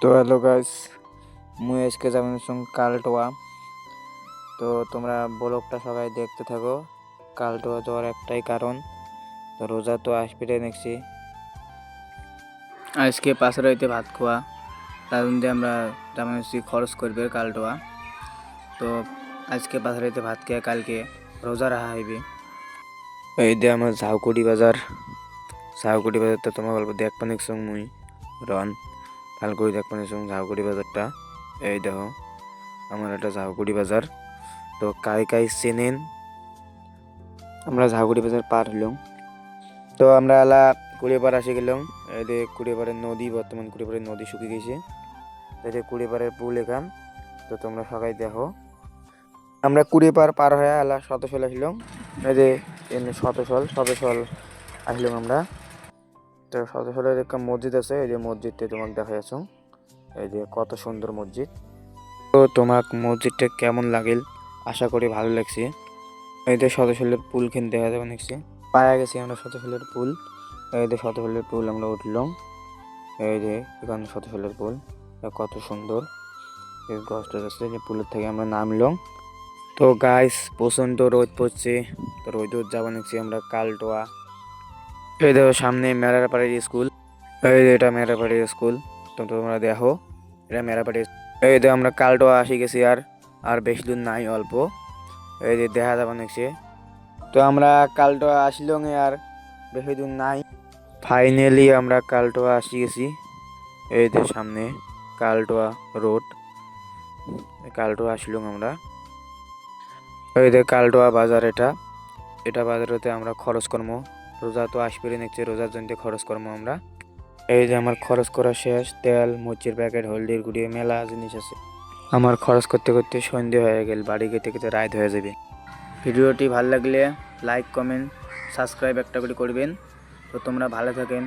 তো hello guys, মুই আজকে যাবেন সঙ্গে কালটোয়া। তো তোমরা ব্লগটা সবাই দেখতে থাকো। কালটোয়া যাওয়ার একটাই কারণ, তো রোজা তো আসবে দেখছি, আজকে পাশের হইতে ভাত খোয়া, তার মধ্যে আমরা যেমন খরচ করবে কালটোয়া। তো আজকে পাশের হইতে ভাত খেয়ে কালকে রোজা রাখা হইবে। এই যে আমার ঝাউকুড়ি বাজার, ঝাউকুড়ি বাজারটা তোমার গল্প দেখবানিক সঙ্গ মুই রন ভালো করে দেখবানিক সঙ্গ ঝাউকুড়ি বাজারটা। এই দেখো আমার একটা ঝাউকুড়ি বাজার। তো কাই কাই চেনেন, আমরা ঝাউকুড়ি বাজার পার হলাম। তো আমরা এলা কুড়িপাড় আসে গেলাম। এই যে কুড়িপাড়ের নদী, বর্তমান কুড়িপাড়ের নদী শুকিয়ে গেছে। এই যে কুড়িপাড়ের পুল এখান। তো তোমরা সবাই দেখো, আমরা কুড়িপাড় পার হয়ে এলা শতশল আসলাম। এই যে শতশল শতশল আসলাম আমরা। তো শতশলের একটা মসজিদ আছে, এই যে মসজিদটা তোমাকে দেখা যাচ্ছে। এই যে কত সুন্দর মসজিদ। তো তোমাক মসজিদটা কেমন লাগিল, আশা করি ভালো লাগছে। এই যে শতশলের পুল খেন দেখা যাবে দেখছি, পায়া গেছি আমরা শতশলের পুল। এই যে শতশলের পুল আমরা উঠলাম। এই যে এখানে শতশলের পুল, কত সুন্দর। এই গাছটা আছে, যে পুলের থেকে আমরা নামলাম। তো গাইস প্রচন্ড রোদ পড়ছে, তো রোদ যাবো দেখছি আমরা কালটোয়া। এই দেখো সামনে মেরারপাড়ির স্কুল। এই যে এটা মেরারপাড়ির স্কুল, তো তোমরা দেখো এটা মেরারপাড়ির। এই যে আমরা কালটোয়া আসি গেছি, আর আর বেশি দূর নাই, অল্প। এই যে দেখা যাবে দেখছি। তো আমরা কালটোয়া আসলাম, আর বেশি দূর নাই, ফাইনালি আমরা কালটোয়া আসি গেছি। এই যে সামনে কালটোয়া রোড, কালটোয়া আসলাম আমরা। এই যে কালটোয়া বাজার, এটা এটা বাজারেতে আমরা খরচ কর্ম, রোজা তো আসবে দেখছি, রোজার জন্য খরচ কর্ম আমরা। এই যে আমার খরচ করা শেষ, তেল মরিচের প্যাকেট হলদির গুঁড়ি মেলা জিনিস আছে। আমার খরচ করতে করতে সন্ধে হয়ে গেল, বাড়ি যেতে যেতে রাত হয়ে যাবে। ভিডিওটি ভালো লাগলে লাইক কমেন্ট সাবস্ক্রাইব একটা করে করবেন। তো তোমরা ভালো থাকেন।